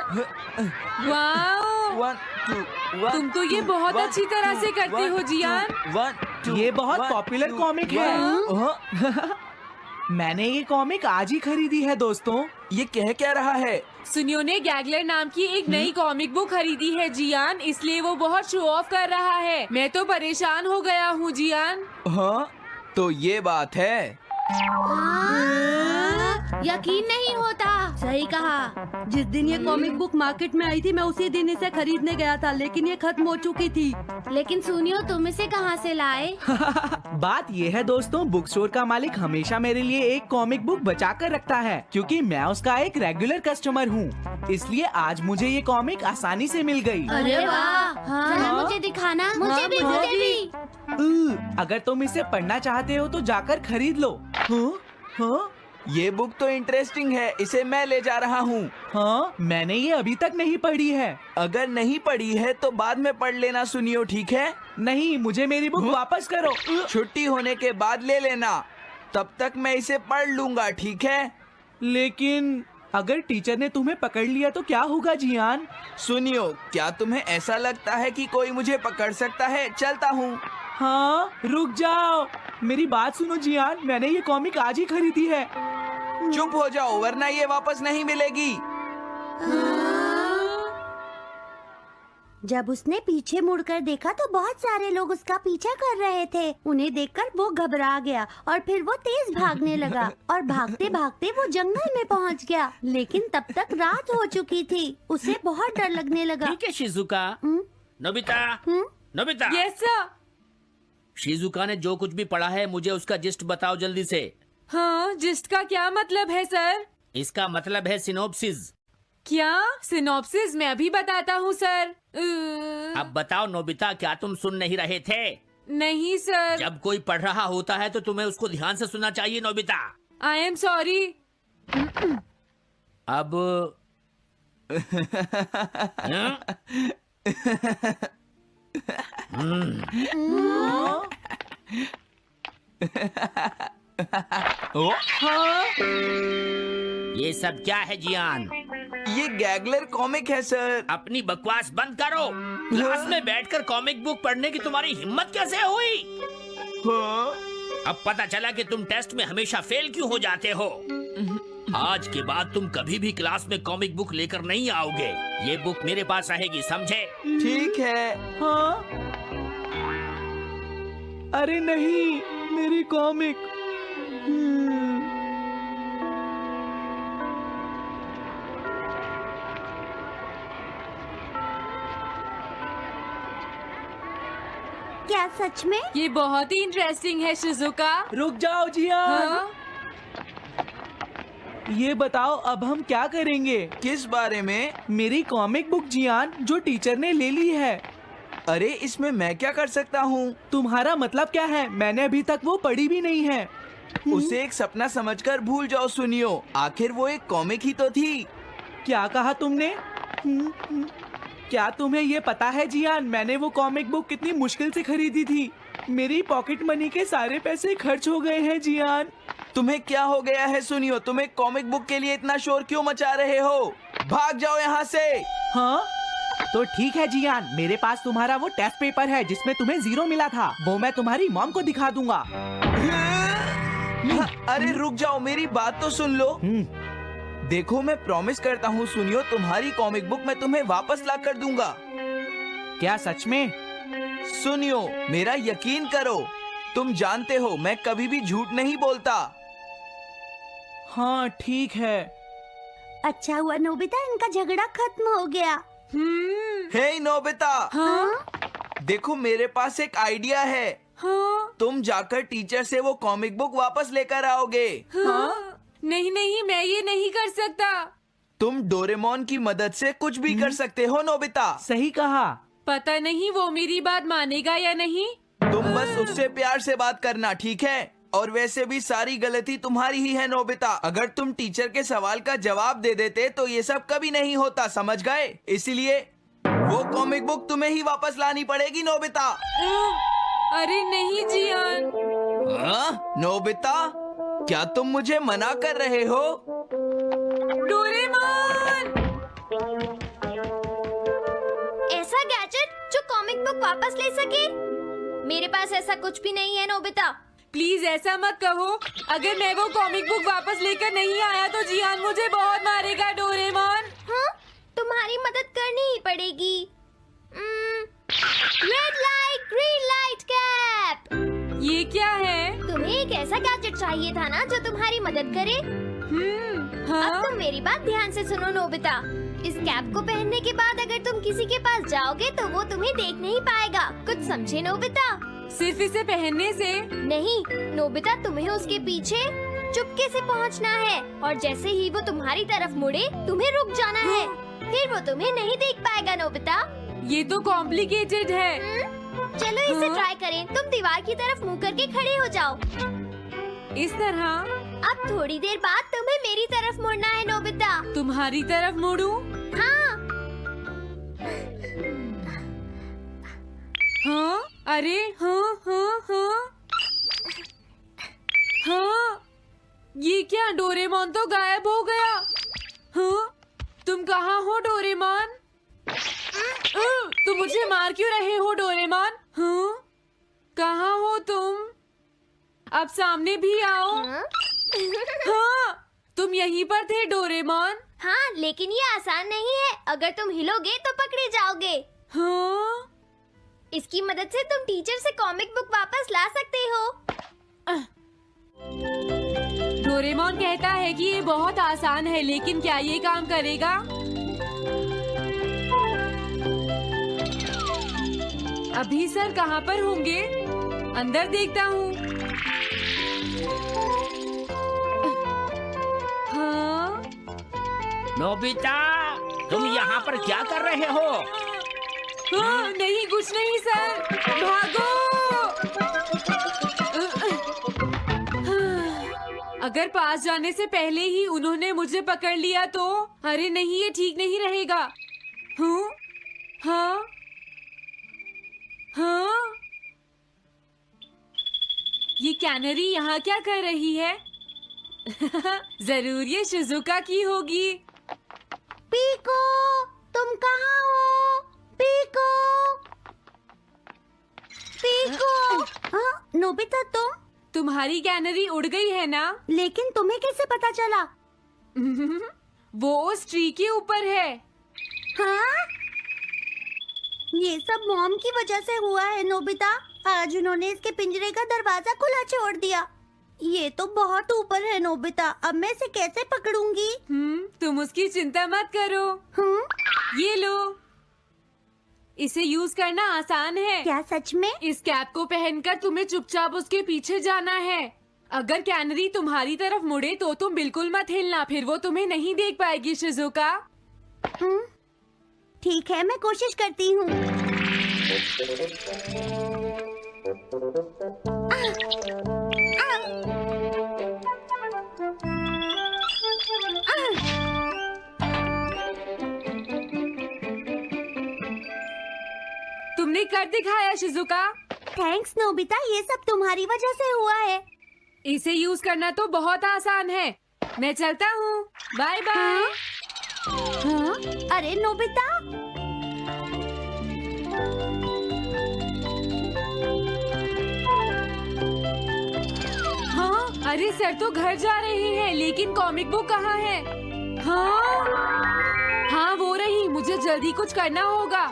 Wow, 1 2 1 तुम तो ये बहुत अच्छी तरह से करते हो जियान। 1 2 ये बहुत पॉपुलर कॉमिक है। मैंने ये कॉमिक आज ही खरीदी है दोस्तों। ये कह क्या रहा है? सुनियो ने गैगलर नाम की एक नई कॉमिक बुक खरीदी है जियान, इसलिए वो बहुत शो ऑफ कर रहा है। मैं तो परेशान हो गया हूँ जियान। हाँ, तो ये बात है। यकीन नहीं होता। सही कहा। जिस दिन ये कॉमिक बुक मार्केट में आई थी मैं उसी दिन इसे खरीदने गया था, लेकिन ये खत्म हो चुकी थी। लेकिन सुनियो, तुम इसे कहाँ से लाए? बात ये है दोस्तों, बुक स्टोर का मालिक हमेशा मेरे लिए एक कॉमिक बुक बचा कर रखता है, क्योंकि मैं उसका एक रेगुलर कस्टमर हूँ। इसलिए आज मुझे ये कॉमिक आसानी से मिल गई। अरे वाह! जरा मुझे दिखाना। मुझे भी। अगर तुम इसे पढ़ना चाहते हो तो जाकर खरीद लो। हाँ? ये बुक तो इंटरेस्टिंग है, इसे मैं ले जा रहा हूँ। हाँ, मैंने ये अभी तक नहीं पढ़ी है। अगर नहीं पढ़ी है तो बाद में पढ़ लेना सुनियो, ठीक है? नहीं, मुझे मेरी बुक वापस करो। छुट्टी होने के बाद ले लेना, तब तक मैं इसे पढ़ लूंगा, ठीक है? लेकिन अगर टीचर ने तुम्हें पकड़ लिया तो क्या होगा जियान? सुनियो, क्या तुम्हें ऐसा लगता है कि कोई मुझे पकड़ सकता है? चलता हूँ। हाँ, रुक जाओ, मेरी बात सुनो जियान, मैंने ये कॉमिक आज ही खरीदी है। चुप हो जाओ, वरना ये वापस नहीं मिलेगी। जब उसने पीछे मुड़कर देखा तो बहुत सारे लोग उसका पीछा कर रहे थे। उन्हें देखकर वो घबरा गया और फिर वो तेज भागने लगा और भागते भागते वो जंगल में पहुंच गया। लेकिन तब तक रात हो चुकी थी। उसे बहुत डर लगने लगा। ठीक है Shizuka. Nobita, Nobita. Yes sir. Shizuka ने जो कुछ भी पढ़ा है मुझे उसका जिस्ट बताओ जल्दी से। हाँ, जिस्ट का क्या मतलब है सर? इसका मतलब है सिनोप्सिस। क्या? सिनॉप्सिस मैं अभी बताता हूँ सर। अब बताओ नोबिता, क्या तुम सुन नहीं रहे थे? नहीं सर। जब कोई पढ़ रहा होता है तो तुम्हें उसको ध्यान से सुनना चाहिए नोबिता। I am sorry. अब ये सब क्या है जियान? ये गैगलर कॉमिक है सर। अपनी बकवास बंद करो। क्लास में बैठकर कॉमिक बुक पढ़ने की तुम्हारी हिम्मत कैसे हुई? हाँ? अब पता चला कि तुम टेस्ट में हमेशा फेल क्यों हो जाते हो। आज के बाद तुम कभी भी क्लास में कॉमिक बुक लेकर नहीं आओगे। ये बुक मेरे पास रहेगी, समझे? ठीक है। हाँ? अरे नहीं, मेरी कॉमिक। क्या सच में? ये बहुत ही इंटरेस्टिंग है शिजुका। रुक जाओ जियान। हाँ? ये बताओ अब हम क्या करेंगे? किस बारे में? मेरी कॉमिक बुक जियान, जो टीचर ने ले ली है। अरे इसमें मैं क्या कर सकता हूँ? तुम्हारा मतलब क्या है? मैंने अभी तक वो पढ़ी भी नहीं है। उसे एक सपना समझकर भूल जाओ सुनियो, आखिर वो एक कॉमिक ही तो थी। क्या कहा तुमने? क्या तुम्हें ये पता है जियान, मैंने वो कॉमिक बुक कितनी मुश्किल से खरीदी थी। मेरी पॉकेट मनी के सारे पैसे खर्च हो गए हैं जियान। तुम्हें क्या हो गया है सुनियो? तुम एक कॉमिक बुक के लिए इतना शोर क्यों मचा रहे हो? भाग जाओ यहाँ से। हाँ? तो ठीक है जियान, मेरे पास तुम्हारा वो टेस्ट पेपर है जिसमें तुम्हें 0 मिला था। वो मैं तुम्हारी मॉम को दिखा दूंगा। अरे रुक जाओ, मेरी बात तो सुन लो। देखो, मैं प्रॉमिस करता हूँ सुनियो, तुम्हारी कॉमिक बुक मैं तुम्हें वापस ला कर दूंगा। क्या सच में? सुनियो, मेरा यकीन करो, तुम जानते हो मैं कभी भी झूठ नहीं बोलता। हाँ ठीक है। अच्छा हुआ नोबिता, इनका झगड़ा खत्म हो गया। हे नोबिता। हाँ? देखो, मेरे पास एक आइडिया है। हाँ? तुम जाकर टीचर से वो कॉमिक बुक वापस लेकर आओगे। हाँ? नहीं नहीं, मैं ये नहीं कर सकता। तुम डोरेमोन की मदद से कुछ भी कर सकते हो नोबिता। सही कहा। पता नहीं वो मेरी बात मानेगा या नहीं। तुम बस उससे प्यार से बात करना, ठीक है? और वैसे भी सारी गलती तुम्हारी ही है नोबिता। अगर तुम टीचर के सवाल का जवाब दे देते तो ये सब कभी नहीं होता, समझ गए? इसीलिए वो कॉमिक बुक तुम्हें ही वापस लानी पड़ेगी नोबिता। अरे नहीं जियान। नोबिता, क्या तुम मुझे मना कर रहे हो? डोरेमोन! बुक वापस ले सके? मेरे पास ऐसा कुछ भी नहीं है नोबिता। प्लीज ऐसा मत कहो। अगर मैं वो कॉमिक बुक वापस लेकर नहीं आया तो जियान मुझे बहुत मारेगा डोरेमोन। हाँ, तुम्हारी मदद करनी ही पड़ेगी। Red light green light cap. ये क्या है? तुम्हें एक ऐसा गैजेट चाहिए था ना जो तुम्हारी मदद करे। हाँ? अब तुम मेरी बात ध्यान से सुनो नोबिता। इस कैप को पहनने के बाद अगर तुम किसी के पास जाओगे तो वो तुम्हें देख नहीं पाएगा। कुछ समझे नोबिता? सिर्फ इसे पहनने से? नहीं नोबिता, तुम्हें उसके पीछे चुपके से पहुंचना है और जैसे ही वो तुम्हारी तरफ मुड़े तुम्हें रुक जाना है। फिर वो तुम्हें नहीं देख पाएगा नोबिता। ये तो कॉम्प्लिकेटेड है। चलो इसे हाँ? ट्राई करें। तुम दीवार की तरफ मुंह करके खड़े हो जाओ। इस तरह? अब थोड़ी देर बाद तुम्हें मेरी तरफ मुड़ना है नोबिता। तुम्हारी तरफ मुड़ूं? हाँ। हाँ? अरे हाँ हाँ हाँ हाँ, ये क्या? डोरेमोन तो गायब हो गया। हाँ? तुम कहाँ हो डोरेमोन? तुम मुझे मार क्यों रहे हो डोरेमोन? हाँ? कहाँ हो तुम? अब सामने भी आओ। हाँ, तुम यहीं पर थे डोरेमोन। हाँ, लेकिन ये आसान नहीं है। अगर तुम हिलोगे तो पकड़े जाओगे। हाँ? इसकी मदद से तुम टीचर से कॉमिक बुक वापस ला सकते हो। डोरेमोन कहता है कि ये बहुत आसान है, लेकिन क्या ये काम करेगा? अभी सर कहाँ पर होंगे? अंदर देखता हूँ। हाँ? नोबिता, तुम यहाँ पर क्या कर रहे हो? हाँ, नहीं कुछ नहीं सर। भागो! अगर पास जाने से पहले ही उन्होंने मुझे पकड़ लिया तो? अरे नहीं, ये ठीक नहीं रहेगा। हाँ? हाँ? हाँ? ये कैनरी यहाँ क्या कर रही है? जरूर ये शिजुका की होगी। पीको, तुम कहाँ हो? Piko, Piko. हाँ, नोबिता तुम्हारी कैनरी उड़ गई है ना? लेकिन तुम्हें कैसे पता चला? वो उस ट्री के ऊपर है। हाँ? ये सब मॉम की वजह से हुआ है नोबिता। आज उन्होंने इसके पिंजरे का दरवाजा खुला छोड़ दिया। ये तो बहुत ऊपर है नोबिता। अब मैं इसे कैसे पकड़ूंगी? तुम उसकी चिंता मत करो। ये लो, इसे यूज करना आसान है। क्या सच में? इस कैप को पहनकर तुम्हें चुपचाप उसके पीछे जाना है। अगर कैनरी तुम्हारी तरफ मुड़े तो तुम बिल्कुल मत हिलना, फिर वो तुम्हें नहीं देख पाएगी शिजुका। ठीक है, मैं कोशिश करती हूँ। तुमने कर दिखाया शिजुका। थैंक्स नोबिता, ये सब तुम्हारी वजह से हुआ है। इसे यूज करना तो बहुत आसान है। मैं चलता हूँ। Bye bye. हाँ? अरे नोबिता, हाँ? अरे सर तो घर जा रहे हैं, लेकिन कॉमिक बुक कहाँ है? हाँ? हाँ वो रही। मुझे जल्दी कुछ करना होगा।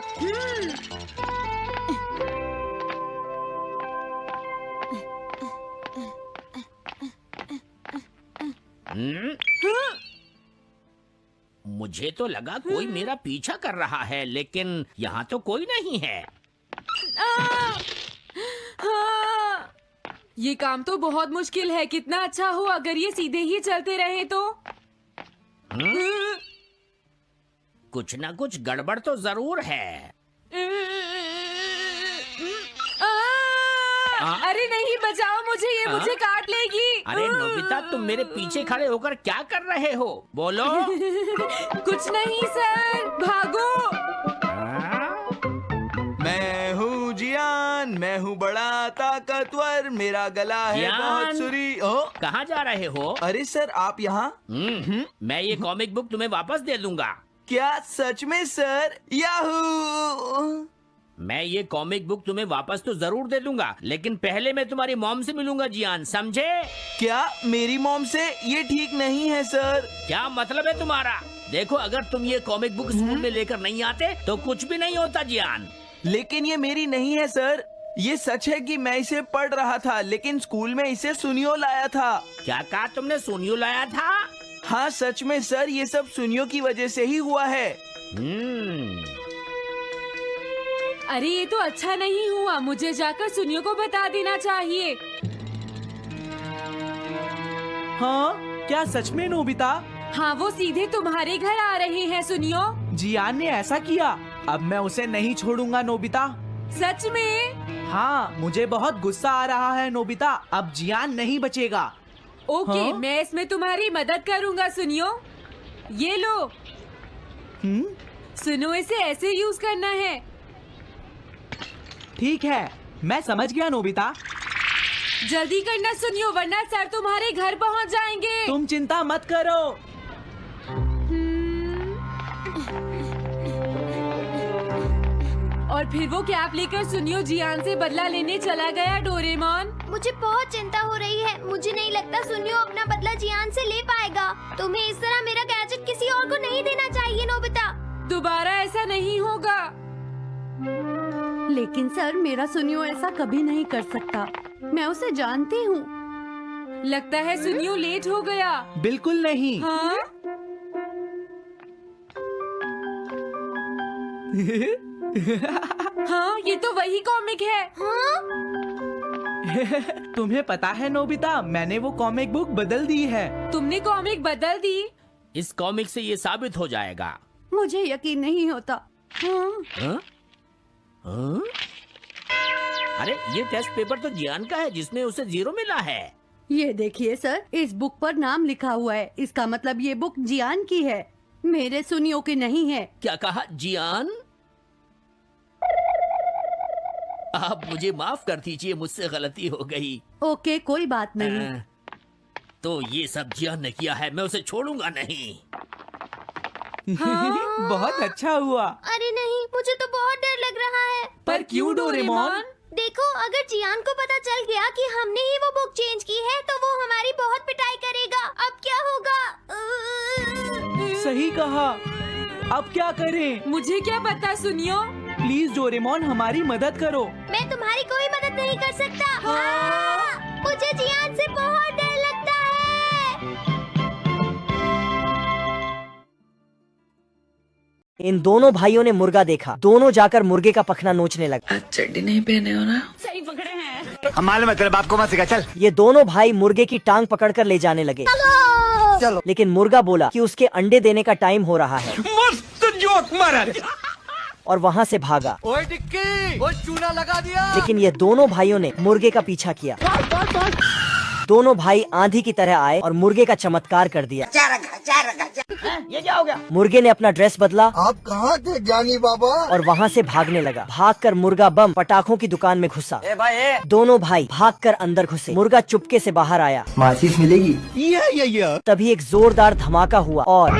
मुझे तो लगा कोई मेरा पीछा कर रहा है, लेकिन यहाँ तो कोई नहीं है। हाँ, ये काम तो बहुत मुश्किल है। कितना अच्छा हो अगर ये सीधे ही चलते रहे तो। कुछ ना कुछ गड़बड़ तो जरूर है। अरे नहीं, बचाओ मुझे, ये मुझे काट लेगी। अरे नोबिता, तुम मेरे पीछे खड़े होकर क्या कर रहे हो? बोलो। कुछ नहीं सर, भागो। मैं हूँ जियान, मैं हूँ बड़ा ताकतवर, मेरा गला है जियान? बहुत सुरी। कहाँ जा रहे हो? अरे सर, आप यहाँ? मैं ये कॉमिक बुक तुम्हें वापस दे दूंगा। क्या सच में सर? याहू! मैं ये कॉमिक बुक तुम्हें वापस तो जरूर दे दूंगा, लेकिन पहले मैं तुम्हारी मॉम से मिलूंगा जियान, समझे? क्या मेरी मॉम से? ये ठीक नहीं है सर। क्या मतलब है तुम्हारा? देखो, अगर तुम ये कॉमिक बुक स्कूल में लेकर नहीं आते तो कुछ भी नहीं होता जियान। लेकिन ये मेरी नहीं है सर। ये सच है कि मैं इसे पढ़ रहा था, लेकिन स्कूल में इसे सुनियो लाया था। क्या कहा तुमने? सोनियो लाया था? हाँ सच में सर, ये सब सुनियो की वजह से ही हुआ है। अरे ये तो अच्छा नहीं हुआ, मुझे जाकर सुनियो को बता देना चाहिए। हाँ, क्या सच में नोबिता? हाँ, वो सीधे तुम्हारे घर आ रहे हैं सुनियो। जियान ने ऐसा किया। अब मैं उसे नहीं छोड़ूंगा नोबिता। सच में? हाँ, मुझे बहुत गुस्सा आ रहा है नोबिता। अब जियान नहीं बचेगा। ओके, हाँ? मैं इसमें तुम्हारी मदद करूँगा सुनियो। ये लो, सुनो, इसे ऐसे यूज करना है। ठीक है, मैं समझ गया नोबिता। जल्दी करना सुनियो, वरना सर तुम्हारे घर पहुंच जाएंगे। तुम चिंता मत करो। और फिर वो कैप लेकर सुनियो जियान से बदला लेने चला गया। डोरेमोन, मुझे बहुत चिंता हो रही है। मुझे नहीं लगता सुनियो अपना बदला जियान से ले पाएगा। तुम्हें इस तरह मेरा गैजेट किसी और को नहीं देना चाहिए नोबिता। दोबारा ऐसा नहीं होगा। लेकिन सर, मेरा सुनियो ऐसा कभी नहीं कर सकता। मैं उसे जानती हूँ। लगता है सुनियो लेट हो गया। बिल्कुल नहीं। हाँ? हाँ, ये तो वही कॉमिक है। हाँ? तुम्हें पता है नोबिता, मैंने वो कॉमिक बुक बदल दी है। तुमने कॉमिक बदल दी? इस कॉमिक से ये साबित हो जाएगा। मुझे यकीन नहीं होता। हाँ। हाँ? हाँ? अरे, ये टेस्ट पेपर तो जियान का है, जिसमें उसे 0 मिला है। ये देखिए सर, इस बुक पर नाम लिखा हुआ है। इसका मतलब ये बुक जियान की है, मेरे सुनियो की नहीं है। क्या कहा? जियान? आप मुझे माफ कर दीजिए, मुझसे गलती हो गई। ओके, कोई बात नहीं। तो ये सब जियान ने किया है, मैं उसे छोड़ूंगा नहीं। बहुत अच्छा हुआ। अरे नहीं, मुझे तो बहुत डर लग रहा है। पर क्यों डोरेमोन? देखो, अगर जियान को पता चल गया कि हमने ही वो बुक चेंज की है तो वो हमारी बहुत पिटाई करेगा। अब क्या होगा? सही कहा। अब क्या करें? मुझे क्या पता सुनियो। प्लीज डोरेमोन, हमारी मदद करो। मैं तुम्हारी कोई मदद नहीं कर सकता। मुझे जियान से बहुत डर लगता है। इन दोनों भाइयों ने मुर्गा देखा। दोनों जाकर मुर्गे का पखना नोचने लगे। चड्डी नहीं पहने हो ना? सही पकड़े हैं। हमारे मतलब आपको मत सिखा, चल। ये दोनों भाई मुर्गे की टांग पकड़कर ले जाने लगे। चलो। लेकिन मुर्गा बोला कि उसके अंडे देने का टाइम हो रहा है मस्त जोक मारा। और वहाँ से भागा। ओए टिक्की, वो चूना लगा दिया। लेकिन ये दोनों भाइयों ने मुर्गे का पीछा किया। दोनों भाई आंधी की तरह आए और मुर्गे का चमत्कार कर दिया। ये क्या हो गया? मुर्गे ने अपना ड्रेस बदला। आप कहाँ थे ज्ञानी बाबा? और वहाँ से भागने लगा। भागकर मुर्गा बम पटाखों की दुकान में घुसा। ए भाई, ए। दोनों भाई भागकर अंदर घुसे। मुर्गा चुपके से बाहर आया। माचिस मिलेगी? तभी एक जोरदार धमाका हुआ और